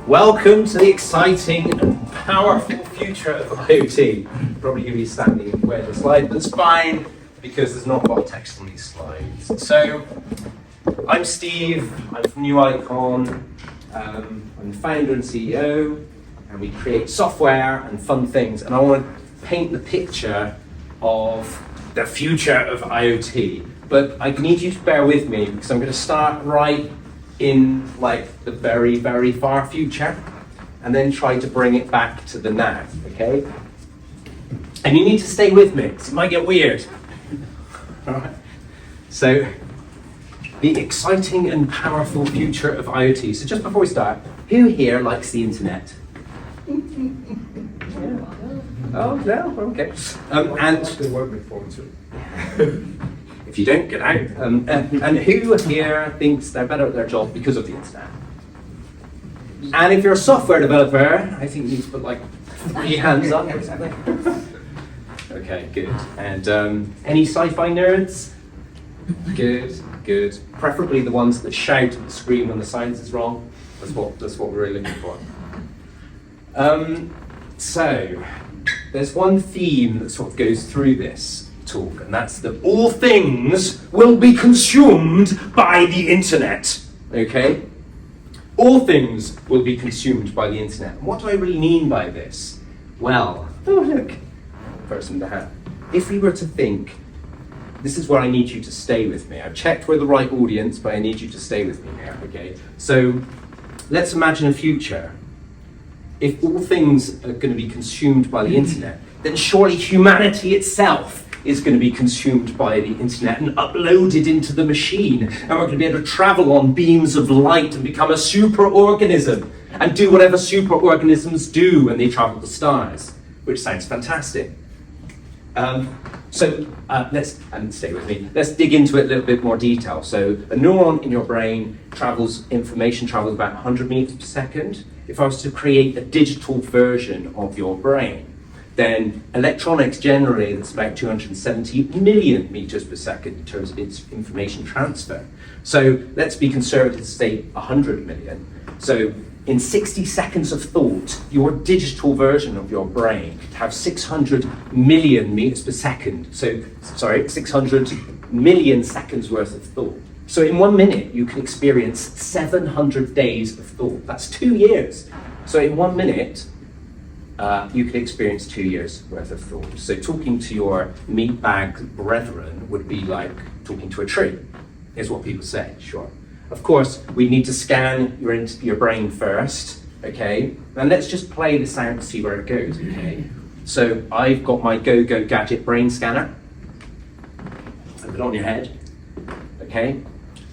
Welcome to the exciting and powerful future of IoT. Probably going to be standing where the slide, that's fine because there's not a lot of text on these slides. So, I'm Steve, I'm from New Icon, I'm the founder and CEO, and we create software and fun things, and I want to paint the picture of the future of IoT. But I need you to bear with me because I'm going to start right in like the very, very far future and then try to bring it back to the now, okay? And you need to stay with me because it might get weird. All right. So, the exciting and powerful future of IoT. So just before we start, who here likes the internet? Yeah. Oh, no, okay. And the work phone too. If you don't, get out. And who here thinks they're better at their job because of the internet? And if you're a software developer, I think you need to put like 3 hands up or something. Okay, good. And any sci-fi nerds? Good, good. Preferably the ones that shout at the screen when the science is wrong. That's what we're really looking for. So, there's one theme that sort of goes through this talk, and that's that all things will be consumed by the internet. Okay? All things will be consumed by the internet. And what do I really mean by this? Well, oh look, person to have. If we were to think, this is where I need you to stay with me. I've checked we're the right audience, but I need you to stay with me here, okay? So, let's imagine a future. If all things are going to be consumed by the internet, then surely humanity itself is going to be consumed by the internet and uploaded into the machine. And we're going to be able to travel on beams of light and become a superorganism and do whatever superorganisms do when they travel the stars, which sounds fantastic. So let's stay with me. Let's dig into it a little bit more detail. So a neuron in your brain information travels about 100 meters per second. If I was to create a digital version of your brain, then electronics generally, that's about 270 million meters per second in terms of its information transfer. So let's be conservative to say 100 million. So in 60 seconds of thought, your digital version of your brain could have 600 million meters per second. So, 600 million seconds worth of thought. So in 1 minute, you can experience 700 days of thought. That's 2 years. So in 1 minute, you can experience 2 years worth of thought. So talking to your meatbag brethren would be like talking to a tree, is what people say, sure. Of course, we need to scan your brain first, okay? And let's just play this out and see where it goes, okay? So I've got my Go-Go Gadget brain scanner. I put it on your head, okay?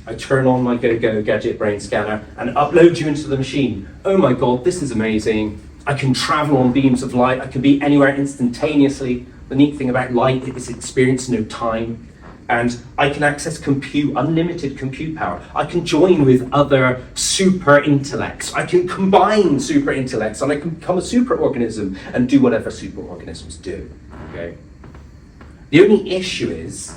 I turn on my Go-Go Gadget brain scanner and upload you into the machine. Oh my God, this is amazing. I can travel on beams of light. I can be anywhere instantaneously. The neat thing about light is it experiences no time. And I can access unlimited compute power. I can join with other super intellects. I can combine super intellects and I can become a superorganism and do whatever superorganisms do, okay? The only issue is,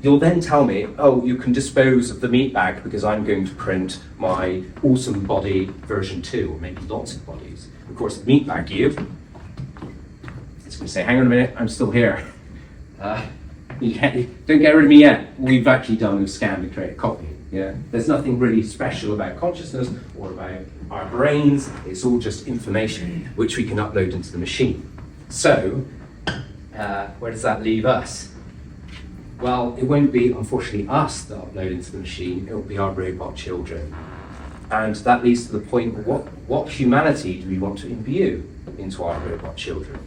you'll then tell me, oh, you can dispose of the meat bag because I'm going to print my awesome body version 2, or maybe lots of bodies. Of course, the meat bag, it's going to say, hang on a minute, I'm still here. Don't get rid of me yet. We've actually done a scan to create a copy. Yeah, there's nothing really special about consciousness or about our brains. It's all just information which we can upload into the machine. So, where does that leave us? Well, it won't be, unfortunately, us that upload into the machine. It will be our robot children. And that leads to the point of what humanity do we want to imbue into our robot children?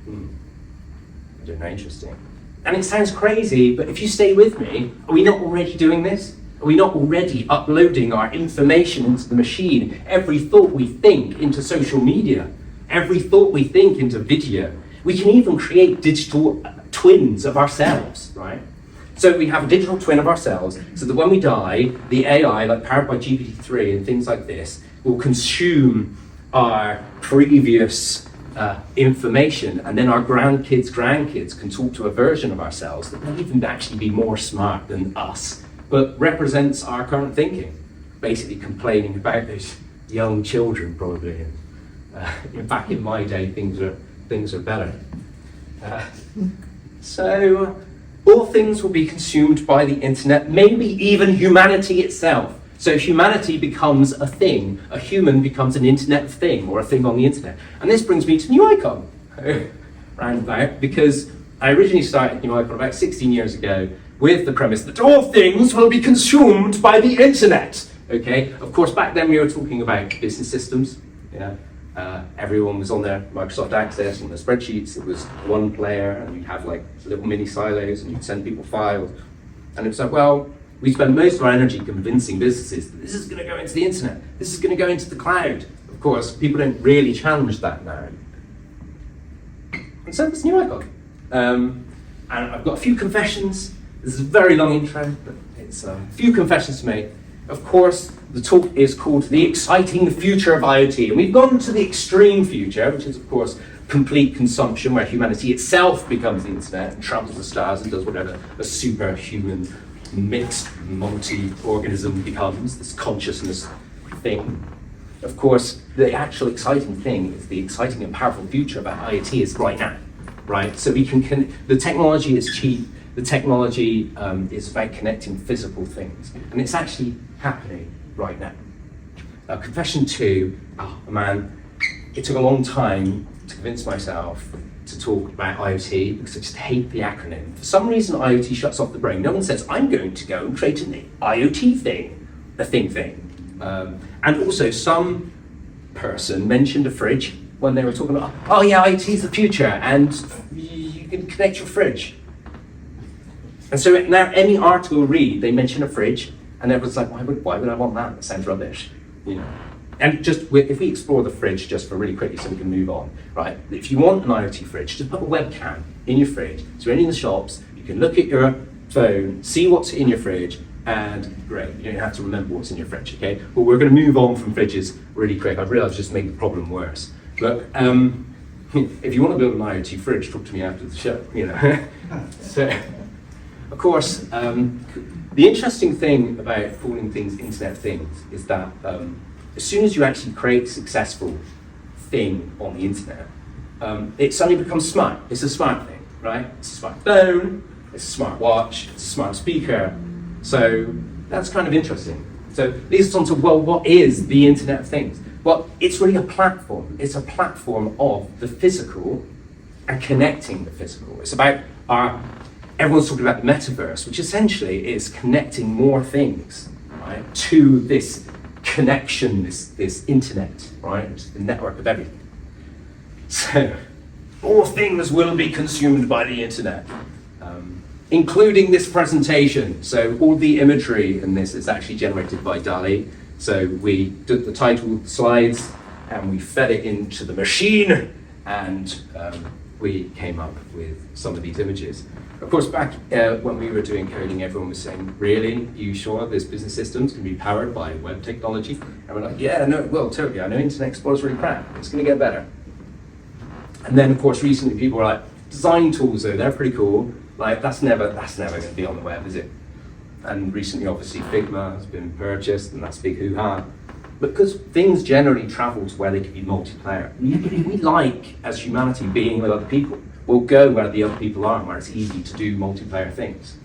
I don't know, interesting. And it sounds crazy, but if you stay with me, are we not already doing this? Are we not already uploading our information into the machine? Every thought we think into social media, every thought we think into video. We can even create digital twins of ourselves, right? So we have a digital twin of ourselves, so that when we die, the AI, like powered by GPT-3 and things like this, will consume our previous information, and then our grandkids can talk to a version of ourselves that may even actually be more smart than us, but represents our current thinking. basically complaining about those young children, probably. Back in my day, things are better. So all things will be consumed by the internet, maybe even humanity itself. So humanity becomes a thing, a human becomes an internet thing, or a thing on the internet. And this brings me to New Icon, roundabout, because I originally started New Icon about 16 years ago with the premise that all things will be consumed by the internet. Okay, of course, back then we were talking about business systems. Yeah, everyone was on their Microsoft Access and the spreadsheets. It was one player, and you'd have like little mini silos, and you'd send people files. And it was like, well, we spend most of our energy convincing businesses that this is going to go into the internet. This is going to go into the cloud. Of course, people don't really challenge that now. And so it's New Icon. And I've got a few confessions. This is a very long intro, but it's a few confessions to make. Of course, the talk is called The Exciting Future of IoT. And we've gone to the extreme future, which is, of course, complete consumption, where humanity itself becomes the internet and travels the stars and does whatever a superhuman mixed multi-organism becomes, this consciousness thing. Of course, the actual exciting thing is the exciting and powerful future about IoT is right now, right? So we can the technology is cheap, the technology is about connecting physical things, and it's actually happening right now. Confession 2, oh man, it took a long time to convince myself to talk about IoT because I just hate the acronym. For some reason, IoT shuts off the brain. No one says, I'm going to go and create an IoT thing, a thing. And also, some person mentioned a fridge when they were talking about, oh yeah, IoT is the future, and you can connect your fridge. And so now any article you read, they mention a fridge, and everyone's like, why would I want that? That sounds rubbish, you know. And just if we explore the fridge just for really quickly so we can move on, right? If you want an IoT fridge, just put a webcam in your fridge. So when you're in the shops, you can look at your phone, see what's in your fridge, and great, you don't have to remember what's in your fridge, okay? But we're going to move on from fridges really quick. I've realised just make the problem worse. But if you want to build an IoT fridge, talk to me after the show, you know. So, of course, the interesting thing about calling things Internet Things is that as soon as you actually create a successful thing on the internet, it suddenly becomes smart. It's a smart thing, right? It's a smart phone, it's a smart watch, it's a smart speaker. So that's kind of interesting. So leads us on to, well, what is the Internet of Things? Well, it's really a platform. It's a platform of the physical and connecting the physical. It's about everyone's talking about the metaverse, which essentially is connecting more things, right, to this connection, this internet, right? It's the network of everything. So, all things will be consumed by the internet, including this presentation. So, all the imagery in this is actually generated by DALL-E. So, we took the title slides and we fed it into the machine, and we came up with some of these images. Of course, back when we were doing coding, everyone was saying, really? Are you sure this business systems can be powered by web technology? And we're like, yeah, no, well, totally. I know Internet Explorer's really crap. It's going to get better. And then, of course, recently people were like, design tools, though, they're pretty cool. Like, that's never going to be on the web, is it? And recently, obviously, Figma has been purchased, and that's a big hoo-ha. Because things generally travel to where they can be multiplayer. We like, as humanity, being with other people. We'll go where the other people are, where it's easy to do multiplayer things.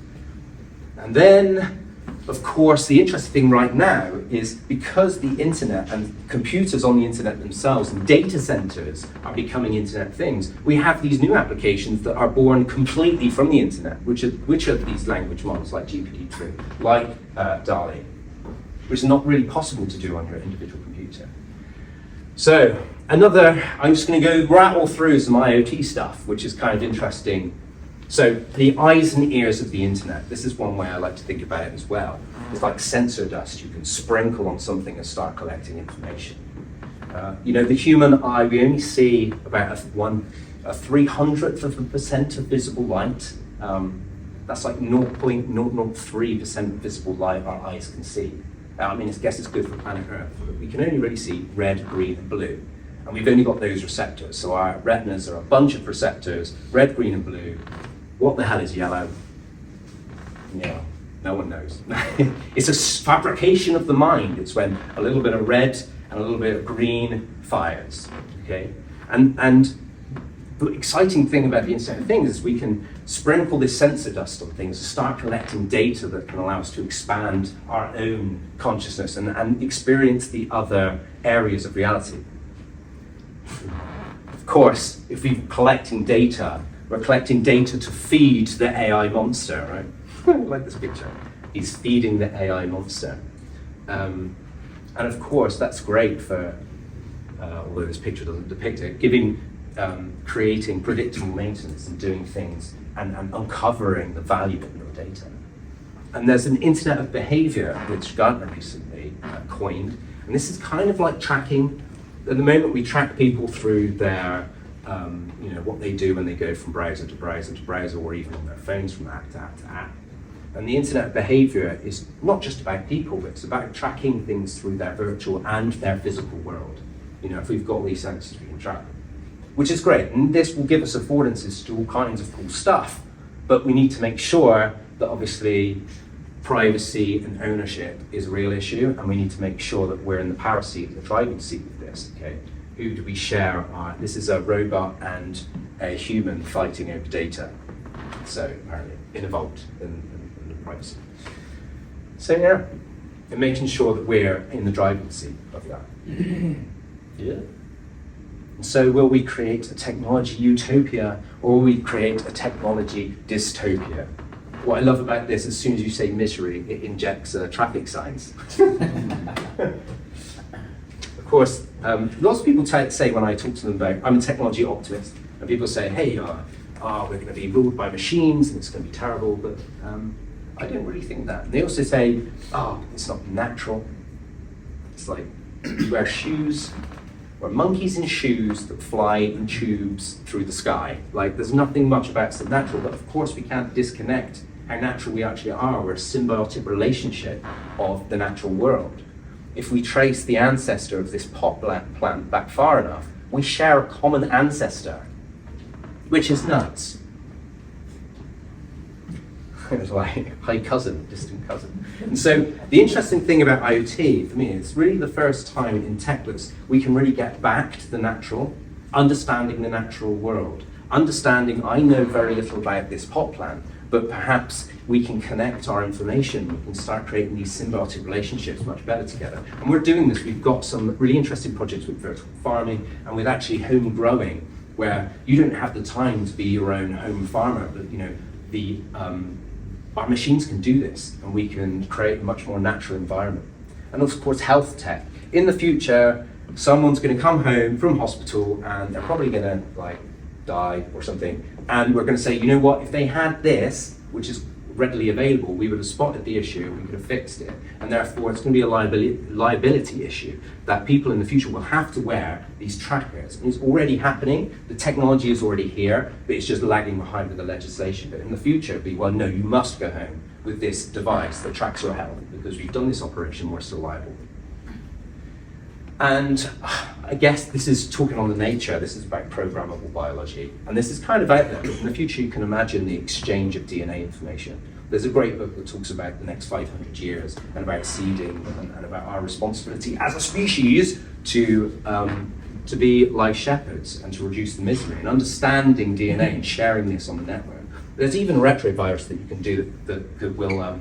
And then, of course, the interesting thing right now is because the internet and computers on the internet themselves and data centers are becoming internet things, we have these new applications that are born completely from the internet, which are these language models like GPT-3, like DALL-E, which is not really possible to do on your individual computer. So, I'm just going to go rattle through some IoT stuff, which is kind of interesting. So, the eyes and ears of the internet. This is one way I like to think about it as well. It's like sensor dust you can sprinkle on something and start collecting information. The human eye, we only see about a 300th of a percent of visible light. That's like 0.003% of visible light our eyes can see. I guess it's good for planet Earth, but we can only really see red, green, and blue. And we've only got those receptors. So our retinas are a bunch of receptors, red, green, and blue. What the hell is yellow? Yeah, No one knows. It's a fabrication of the mind. It's when a little bit of red and a little bit of green fires, okay? And the exciting thing about the Internet of Things is we can sprinkle this sensor dust on things, start collecting data that can allow us to expand our own consciousness and experience the other areas of reality. Of course, if we're collecting data, we're collecting data to feed the AI monster, right? I like this picture. He's feeding the AI monster. And of course, that's great for, although this picture doesn't depict it, creating predictable maintenance and doing things and uncovering the value of your data. And there's an Internet of Behavior, which Gartner recently coined. And this is kind of like tracking. At the moment, we track people through their, what they do when they go from browser to browser to browser, or even on their phones from app to app to app. And the Internet of Behavior is not just about people, but it's about tracking things through their virtual and their physical world. If we've got these sensors, we can track them, which is great. And this will give us affordances to all kinds of cool stuff. But we need to make sure that obviously privacy and ownership is a real issue, and we need to make sure that we're in the power seat, the driving seat of this, okay? Who do we share this is a robot and a human fighting over data. So apparently involved in the privacy. So yeah, and making sure that we're in the driving seat of that. Yeah. So will we create a technology utopia, or will we create a technology dystopia? What I love about this, as soon as you say misery, it injects traffic signs. Of course, lots of people say when I talk to them about, I'm a technology optimist, and people say, hey, we're going to be ruled by machines and it's going to be terrible, but I don't really think that. And they also say, it's not natural. It's like you wear shoes, we're monkeys in shoes that fly in tubes through the sky. Like, there's nothing much about it natural, but of course we can't disconnect how natural we actually are. We're a symbiotic relationship of the natural world. If we trace the ancestor of this pot plant back far enough, we share a common ancestor, which is nuts. It was like distant cousin. And so the interesting thing about IoT, for me, it's really the first time in techless we can really get back to the natural, understanding the natural world, understanding I know very little about this pot plant, but perhaps we can connect our information, we can start creating these symbiotic relationships much better together. And we're doing this. We've got some really interesting projects with vertical farming and with actually home growing, where you don't have the time to be your own home farmer, but our machines can do this, and we can create a much more natural environment. And of course, health tech. In the future, someone's going to come home from hospital and they're probably going to die or something. And we're going to say, you know what, if they had this, which is readily available, we would have spotted the issue, we could have fixed it. And therefore, it's going to be a liability issue that people in the future will have to wear these trackers. And it's already happening. The technology is already here, but it's just lagging behind with the legislation. But in the future, it'll be, well, no, you must go home with this device that tracks your health because we've done this operation, we're still liable. And I guess this is talking on the nature, this is about programmable biology. And this is kind of out there. In the future, you can imagine the exchange of DNA information. There's a great book that talks about the next 500 years and about seeding and about our responsibility as a species to be like shepherds and to reduce the misery and understanding DNA and sharing this on the network. There's even a retrovirus that you can do that will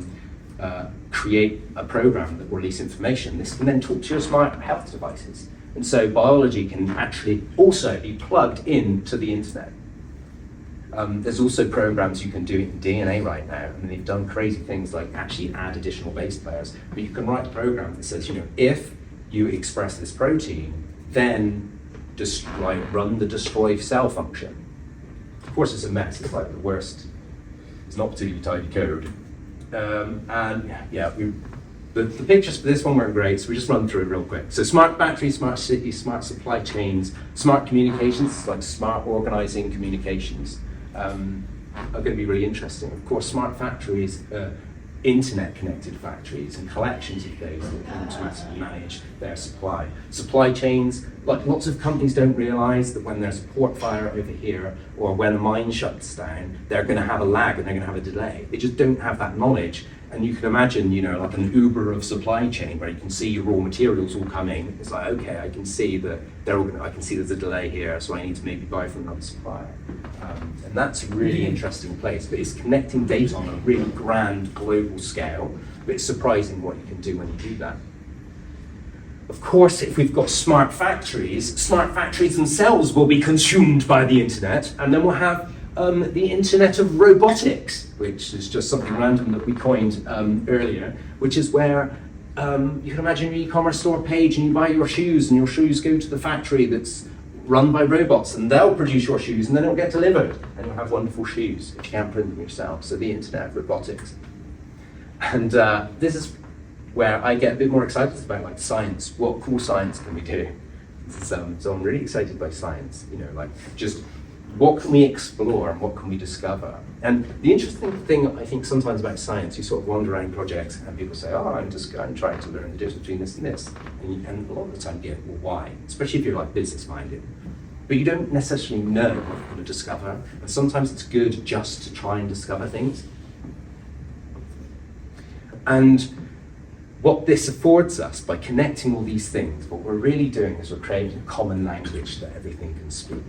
create a program that will release information. This can then talk to your smart health devices. And so biology can actually also be plugged into the internet. There's also programs you can do in DNA right now, and they've done crazy things like actually add additional base pairs. But you can write a program that says, if you express this protein, then just run the destroy cell function. Of course, it's a mess. It's like the worst. It's not particularly tidy code. The pictures for this one weren't great, so we just run through it real quick. So smart batteries, smart cities, smart supply chains, smart communications, like smart organizing communications, are going to be really interesting. Of course, smart factories, internet-connected factories and collections of those that can automatically manage their supply. Supply chains, like lots of companies don't realize that when there's a port fire over here or when a mine shuts down, they're going to have a lag and they're going to have a delay. They just don't have that knowledge. And you can imagine, you know, like an Uber of supply chain where you can see your raw materials all coming. It's like, okay, I can see that I can see there's a delay here, so I need to maybe buy from another supplier. And that's a really interesting place, but it's connecting data on a really grand global scale, but it's surprising what you can do when you do that. Of course, if we've got smart factories themselves will be consumed by the internet, and then we'll have the internet of robotics, which is just something random that we coined earlier, which is where you can imagine your e-commerce store page and you buy your shoes and your shoes go to the factory that's run by robots and they'll produce your shoes and then it'll get delivered and you'll have wonderful shoes if you can't print them yourself. So the internet of robotics. And this is where I get a bit more excited about like science. What cool science can we do? So I'm really excited by science, you know, like just what can we explore and what can we discover? And the interesting thing I think sometimes about science, you sort of wander around projects and people say, oh, I'm trying to learn the difference between this and this. And a lot of the time you get, well, why? Especially if you're like business minded. But you don't necessarily know what you're going to discover. And sometimes it's good just to try and discover things. And what this affords us by connecting all these things, what we're really doing is we're creating a common language that everything can speak.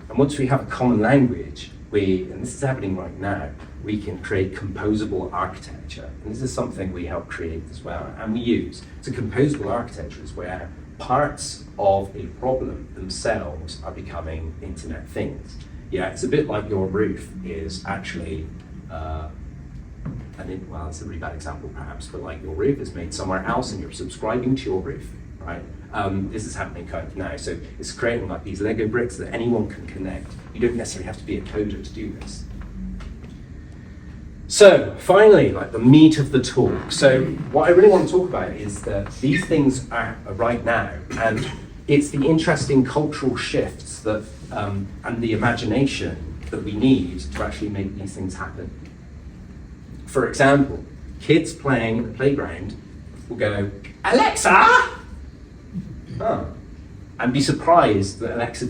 And once we have a common language, and this is happening right now, we can create composable architecture. And this is something we help create as well, and we use. So composable architecture is where parts of a problem themselves are becoming internet things. Yeah, it's a bit like your roof is actually, well, it's a really bad example perhaps, but like your roof is made somewhere else and you're subscribing to your roof, right? This is happening kind of now. So it's creating like these Lego bricks that anyone can connect. You don't necessarily have to be a coder to do this. So finally, like the meat of the talk. So what I really want to talk about is that these things are right now, and it's the interesting cultural shifts that and the imagination that we need to actually make these things happen. For example, kids playing in the playground will go, Alexa! Oh. And be surprised that Alexa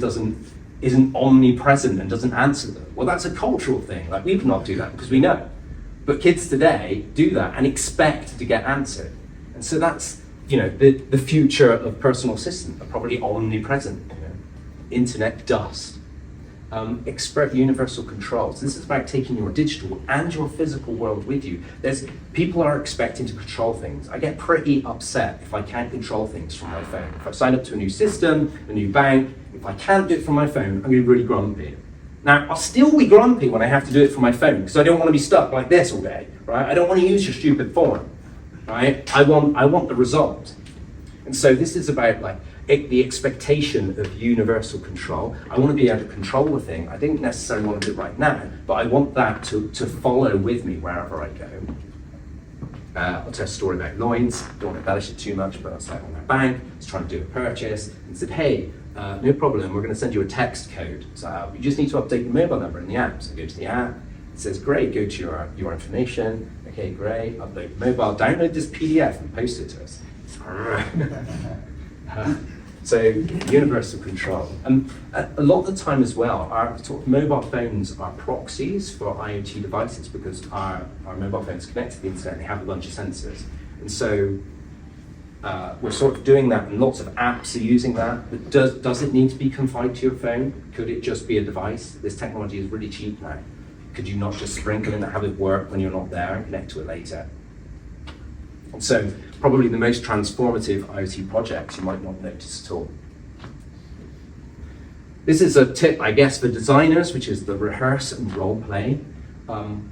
isn't omnipresent and doesn't answer them. Well, that's a cultural thing. Like, we would not do that because we know. But kids today do that and expect to get answered. And so that's, you know, the future of personal assistants are probably omnipresent. You know? Internet dust. Expert universal controls. This is about taking your digital and your physical world with you. People are expecting to control things. I get pretty upset if I can't control things from my phone. If I've signed up to a new system, a new bank, if I can't do it from my phone, I'm going to be really grumpy. Now, I'll still be grumpy when I have to do it from my phone because I don't want to be stuck like this all day, right? I don't want to use your stupid form, right? I want the result. And so this is about like the expectation of universal control. I want to be able to control the thing. I don't necessarily want to do it right now, but I want that to follow with me wherever I go. I'll tell a story about Lloyds. Don't want to embellish it too much, but I was like on my bank, I was trying to do a purchase, and said, hey, no problem, we're going to send you a text code. So you just need to update your mobile number in the app. So I go to the app, it says, great, go to your information. Okay, great, upload mobile, download this PDF and post it to us. So universal control. And a lot of the time as well, our sort of mobile phones are proxies for IoT devices because our mobile phones connect to the internet and they have a bunch of sensors. And so we're sort of doing that, and lots of apps are using that. But does it need to be confined to your phone? Could it just be a device? This technology is really cheap now. Could you not just sprinkle in and have it work when you're not there and connect to it later? And so probably the most transformative IoT projects you might not notice at all. This is a tip, I guess, for designers, which is the rehearse and role play,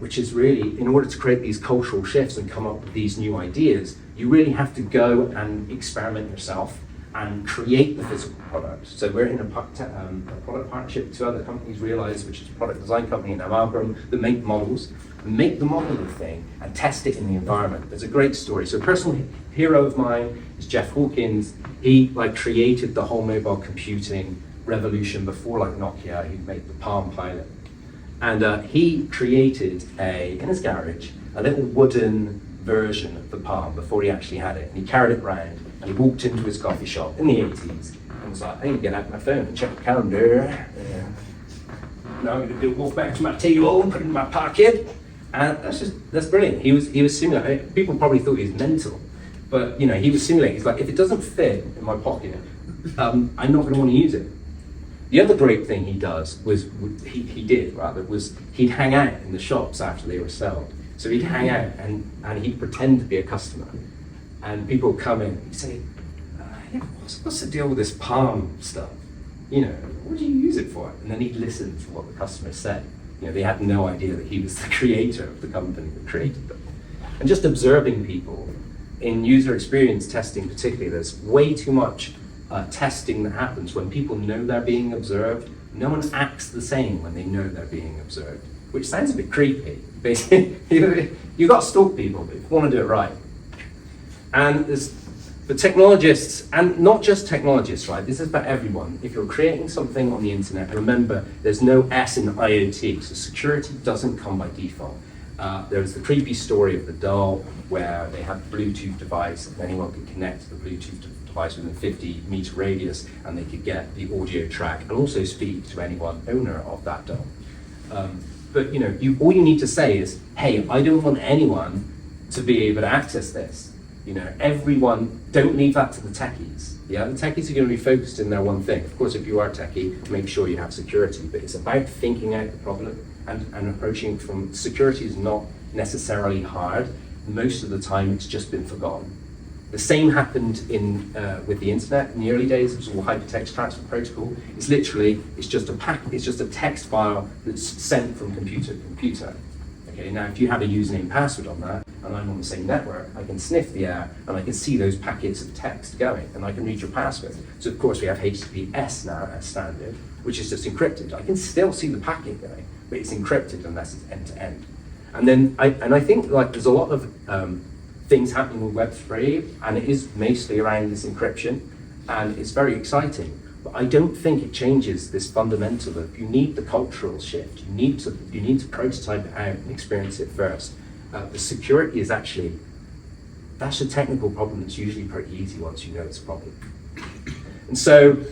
which is really, in order to create these cultural shifts and come up with these new ideas, you really have to go and experiment yourself and create the physical product. So we're in a product partnership with two other companies, Realize, which is a product design company, and Amalgam, that make models. Make the model of the thing and test it in the environment. There's a great story. So a personal hero of mine is Jeff Hawkins. He created the whole mobile computing revolution before Nokia. He made the Palm Pilot. And he created in his garage, a little wooden version of the Palm before he actually had it. And he carried it around and he walked into his coffee shop in the 80s and was like, I need to get out my phone and check the calendar. Now I'm going to walk back to my table and put it in my pocket. And that's brilliant. He was simulating. People probably thought he was mental, but he was simulating. He's like, if it doesn't fit in my pocket, I'm not going to want to use it. The other great thing he did he'd hang out in the shops after they were sold. So he'd hang out and he'd pretend to be a customer, and people would come in and he'd say, what's the deal with this palm stuff? What do you use it for? And then he'd listen to what the customers said. They had no idea that he was the creator of the company that created them. And just observing people in user experience testing particularly, there's way too much testing that happens when people know they're being observed. No one acts the same when they know they're being observed, which sounds a bit creepy. Basically, you've got to stalk people, but you want to do it right. And the technologists, and not just technologists, right? This is about everyone. If you're creating something on the internet, remember there's no S in IoT, so security doesn't come by default. There's the creepy story of the doll where they had a Bluetooth device and anyone could connect to the Bluetooth device within 50-meter radius, and they could get the audio track and also speak to anyone owner of that doll. But all you need to say is, hey, I don't want anyone to be able to access this. Everyone, don't leave that to the techies. Yeah, the techies are going to be focused in their one thing. Of course, if you are techie, make sure you have security, but it's about thinking out the problem and approaching from security is not necessarily hard. Most of the time, it's just been forgotten. The same happened with the internet in the early days. It was all hypertext transfer protocol. It's just a text file that's sent from computer to computer. Okay, now if you have a username and password on that, and I'm on the same network, I can sniff the air and I can see those packets of text going, and I can read your password. So of course we have HTTPS now as standard, which is just encrypted. I can still see the packet going, but it's encrypted unless it's end to end. And then I think there's a lot of things happening with Web3, and it is mostly around this encryption, and it's very exciting. But I don't think it changes this fundamental of you need the cultural shift. You need to prototype it out and experience it first. The security is that's a technical problem that's usually pretty easy once you know it's a problem. And so,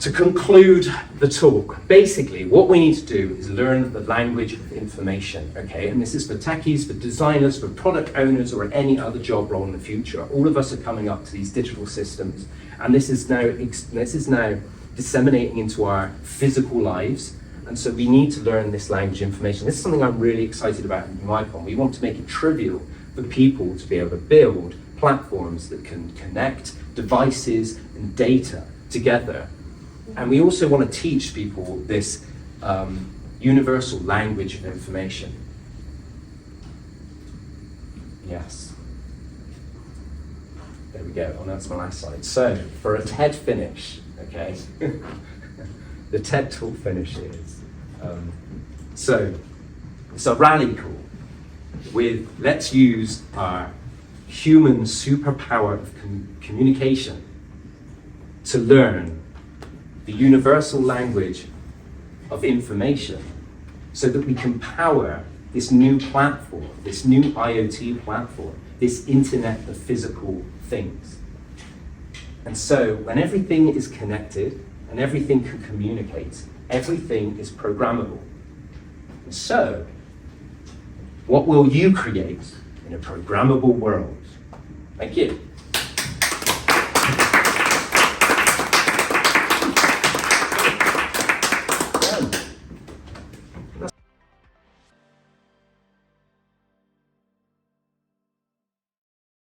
to conclude the talk, basically what we need to do is learn the language of information, okay? And this is for techies, for designers, for product owners, or any other job role in the future. All of us are coming up to these digital systems, and this is now disseminating into our physical lives. And so we need to learn this language of information. This is something I'm really excited about in Icon. We want to make it trivial for people to be able to build platforms that can connect devices and data together. And we also want to teach people this universal language of information. Yes. There we go. Oh, that's my last slide. So, for a TED finish, okay, the TED talk finish is, so it's a rally call with let's use our human superpower of communication to learn the universal language of information so that we can power this new platform, this new IoT platform, this internet of physical things. And so when everything is connected and everything can communicate, everything is programmable. And so, what will you create in a programmable world? Thank you.